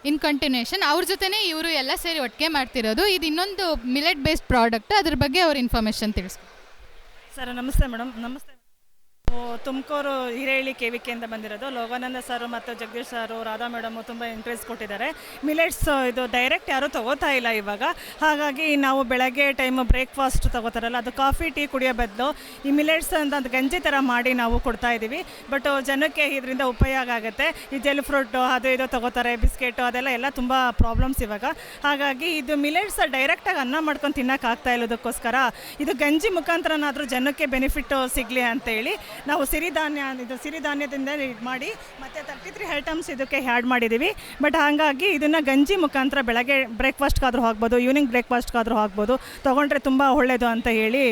ಇನ್ continuation ಅವ್ರ ಜೊತೆನೇ ಇವರು ಎಲ್ಲ ಸೇರಿ ಒಟ್ಟಿಗೆ ಮಾಡ್ತಿರೋದು. ಇದು ಇನ್ನೊಂದು ಮಿಲೆಟ್ ಬೇಸ್ಡ್ ಪ್ರಾಡಕ್ಟ್, ಅದ್ರ ಬಗ್ಗೆ ಅವ್ರ ಇನ್ಫಾರ್ಮೇಷನ್ ತಿಳಿಸ್ತಾರೆ. ಸರ್ ನಮಸ್ತೆ ಮೇಡಮ್. ನಮಸ್ತೆ. ನಾವು ತುಮಕೂರು ಹಿರೇಹಳ್ಳಿ KVK ಬಂದಿರೋದು. ಲೋಗಾನಂದ ಸರ್ ಮತ್ತು ಜಗದೀಶ್ ಸರು, ರಾಧಾ ಮೇಡಮು ತುಂಬ ಇಂಟ್ರೆಸ್ಟ್ ಕೊಟ್ಟಿದ್ದಾರೆ. ಮಿಲೆಟ್ಸ್ ಇದು ಡೈರೆಕ್ಟ್ ಯಾರೂ ತೊಗೋತಾ ಇಲ್ಲ ಇವಾಗ. ಹಾಗಾಗಿ ನಾವು ಬೆಳಗ್ಗೆ ಟೈಮು ಬ್ರೇಕ್ಫಾಸ್ಟ್ ತೊಗೋತಾರಲ್ಲ, ಅದು ಕಾಫಿ ಟೀ ಕುಡಿಯೋ ಬದಲು ಈ ಮಿಲೆಟ್ಸ್ ಅಂತ ಗಂಜಿ ಥರ ಮಾಡಿ ನಾವು ಕೊಡ್ತಾಯಿದ್ದೀವಿ. ಬಟ್ ಜನಕ್ಕೆ ಇದರಿಂದ ಉಪಯೋಗ ಆಗುತ್ತೆ. ಈ ಜೆಲ್ ಫ್ರೂಟು ಅದು ಇದು ತೊಗೋತಾರೆ, ಬಿಸ್ಕೆಟು ಅದೆಲ್ಲ ತುಂಬ ಪ್ರಾಬ್ಲಮ್ಸ್ ಇವಾಗ. ಹಾಗಾಗಿ ಇದು ಮಿಲೆಟ್ಸ್ ಡೈರೆಕ್ಟಾಗಿ ಅನ್ನ ಮಾಡ್ಕೊಂಡು ತಿನ್ನೋಕ್ಕಾಗ್ತಾ ಇಲ್ಲದಕ್ಕೋಸ್ಕರ ಇದು ಗಂಜಿ ಮುಖಾಂತರನಾದರೂ ಜನಕ್ಕೆ ಬೆನಿಫಿಟ್ಟು ಸಿಗಲಿ ಅಂತೇಳಿ ನಾವು ಸಿರಿಧಾನ್ಯದಿಂದ ಇದು ಮಾಡಿ ಮತ್ತು 33 ಐಟಮ್ಸ್ ಇದಕ್ಕೆ ಆ್ಯಡ್ ಮಾಡಿದ್ದೀವಿ. ಬಟ್ ಹಾಗಾಗಿ ಇದನ್ನು ಗಂಜಿ ಮುಖಾಂತರ ಬೆಳಗ್ಗೆ ಬ್ರೇಕ್ಫಾಸ್ಟ್ಗಾದರೂ ಆಗ್ಬೋದು, ಈವ್ನಿಂಗ್ ಬ್ರೇಕ್ಫಾಸ್ಟ್ಗಾದರೂ ಆಗ್ಬೋದು, ತೊಗೊಂಡ್ರೆ ತುಂಬ ಒಳ್ಳೆಯದು ಅಂತ ಹೇಳಿ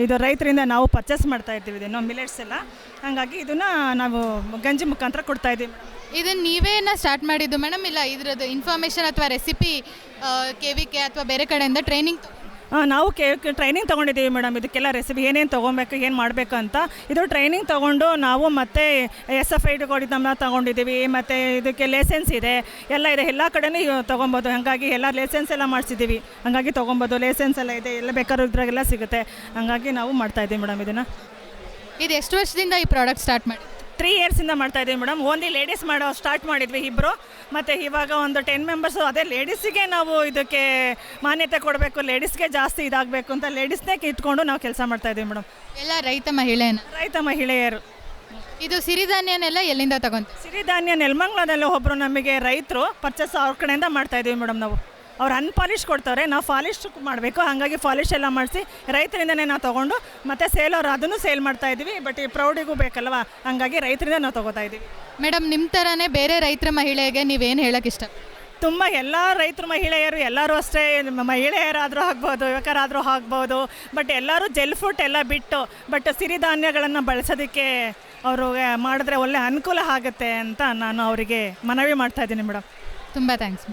ಇದು ರೈತರಿಂದ ನಾವು ಪರ್ಚೇಸ್ ಮಾಡ್ತಾಯಿದ್ದೀವಿ ಇದನ್ನು ಮಿಲೆಟ್ಸ್ ಎಲ್ಲ. ಹಾಗಾಗಿ ಇದನ್ನು ನಾವು ಗಂಜಿ ಮುಖಾಂತರ ಕೊಡ್ತಾಯಿದ್ದೀವಿ ಮೇಡಮ್. ಇದನ್ನು ನೀವೇನ ಸ್ಟಾರ್ಟ್ ಮಾಡಿದ್ದು ಮೇಡಮ್, ಇಲ್ಲ ಇದ್ರದ್ದು ಇನ್ಫಾರ್ಮೇಷನ್ ಅಥವಾ ರೆಸಿಪಿ KVK ಅಥವಾ ಬೇರೆ ಕಡೆಯಿಂದ ಟ್ರೈನಿಂಗ್? ನಾವು ಟ್ರೈನಿಂಗ್ ತೊಗೊಂಡಿದ್ದೀವಿ ಮೇಡಮ್. ಇದಕ್ಕೆಲ್ಲ ರೆಸಿಪಿ ಏನೇನು ತೊಗೊಬೇಕು, ಏನು ಮಾಡಬೇಕು ಅಂತ ಇದು ಟ್ರೈನಿಂಗ್ ತೊಗೊಂಡು ನಾವು ಮತ್ತು SFID ನಮ್ಮ ತೊಗೊಂಡಿದ್ದೀವಿ. ಮತ್ತು ಇದಕ್ಕೆ ಲೈಸೆನ್ಸ್ ಇದೆ, ಎಲ್ಲ ಇದೆ, ಎಲ್ಲ ಕಡೆನೂ ತೊಗೊಬೋದು. ಹಾಗಾಗಿ ಎಲ್ಲ ಲೈಸೆನ್ಸ್ ಎಲ್ಲ ಮಾಡಿಸಿದ್ದೀವಿ. ಹಾಗಾಗಿ ತೊಗೊಬೋದು, ಲೈಸೆನ್ಸ್ ಎಲ್ಲ ಇದೆ, ಎಲ್ಲ ಬೇಕಾದ್ರೂ ಇದ್ರಾಗೆಲ್ಲ ಸಿಗುತ್ತೆ. ಹಾಗಾಗಿ ನಾವು ಮಾಡ್ತಾಯಿದ್ದೀವಿ ಮೇಡಮ್ ಇದನ್ನು. ಇದು ಎಷ್ಟು ವರ್ಷದಿಂದ ಈ ಪ್ರಾಡಕ್ಟ್ ಸ್ಟಾರ್ಟ್ ಮಾಡಿ? 3 ಇಯರ್ಸಿಂದ ಮಾಡ್ತಾಯಿದ್ದೀವಿ ಮೇಡಮ್. ಓನ್ಲಿ ಲೇಡೀಸ್ ಸ್ಟಾರ್ಟ್ ಮಾಡಿದ್ವಿ ಇಬ್ಬರು. ಮತ್ತು ಇವಾಗ ಒಂದು 10 ಮೆಂಬರ್ಸು, ಅದೇ ಲೇಡೀಸಿಗೆ ನಾವು ಇದಕ್ಕೆ ಮಾನ್ಯತೆ ಕೊಡಬೇಕು, ಲೇಡೀಸ್ಗೆ ಜಾಸ್ತಿ ಇದಾಗಬೇಕು ಅಂತ ಲೇಡೀಸ್ನೇ ಇಟ್ಕೊಂಡು ನಾವು ಕೆಲಸ ಮಾಡ್ತಾಯಿದ್ದೀವಿ ಮೇಡಮ್. ಎಲ್ಲ ರೈತ ಮಹಿಳೆಯರು. ಇದು ಸಿರಿಧಾನ್ಯನೆಲ್ಲ ಎಲ್ಲಿಂದ ತಗೊಂತ? ಸಿರಿಧಾನ್ಯ ನೆಲಮಂಗಲದಲ್ಲಿ ಒಬ್ಬರು ನಮಗೆ ರೈತರು ಪರ್ಚೇಸ್ ಅವ್ರ ಕಡೆಯಿಂದ ಮಾಡ್ತಾಯಿದ್ದೀವಿ ಮೇಡಮ್. ನಾವು ಅವ್ರು ಅನ್ಪಾಲಿಶ್ ಕೊಡ್ತಾರೆ, ನಾವು ಪಾಲಿಶ್ ಮಾಡಬೇಕು. ಹಾಗಾಗಿ ಪಾಲಿಶ್ ಎಲ್ಲ ಮಾಡಿಸಿ ರೈತರಿಂದನೇ ನಾವು ತೊಗೊಂಡು ಮತ್ತು ಸೇಲವ್ರು ಅದನ್ನು ಸೇಲ್ ಮಾಡ್ತಾಯಿದ್ದೀವಿ. ಬಟ್ ಈ ಪ್ರೌಡಿಗೂ ಬೇಕಲ್ವ, ಹಾಗಾಗಿ ರೈತರಿಂದ ನಾವು ತೊಗೋತಾ ಇದ್ದೀವಿ ಮೇಡಮ್. ನಿಮ್ಮ ಥರನೇ ಬೇರೆ ರೈತರ ಮಹಿಳೆಗೆ ನೀವೇನು ಹೇಳೋಕ್ಕೆ ಇಷ್ಟ? ತುಂಬ ಎಲ್ಲ ರೈತರು ಮಹಿಳೆಯರು ಎಲ್ಲರೂ ಅಷ್ಟೇ, ಮಹಿಳೆಯರಾದರೂ ಆಗ್ಬೋದು, ಯುವಕರಾದರೂ ಆಗ್ಬೋದು. ಬಟ್ ಎಲ್ಲರೂ ಜೆಲ್ ಫ್ರೂಟ್ ಎಲ್ಲ ಬಿಟ್ಟು ಬಟ್ ಸಿರಿಧಾನ್ಯಗಳನ್ನು ಬಳಸೋದಕ್ಕೆ ಅವರು ಮಾಡಿದ್ರೆ ಒಳ್ಳೆ ಅನುಕೂಲ ಆಗುತ್ತೆ ಅಂತ ನಾನು ಅವರಿಗೆ ಮನವಿ ಮಾಡ್ತಾಯಿದ್ದೀನಿ ಮೇಡಮ್. ತುಂಬ ಥ್ಯಾಂಕ್ಸ್.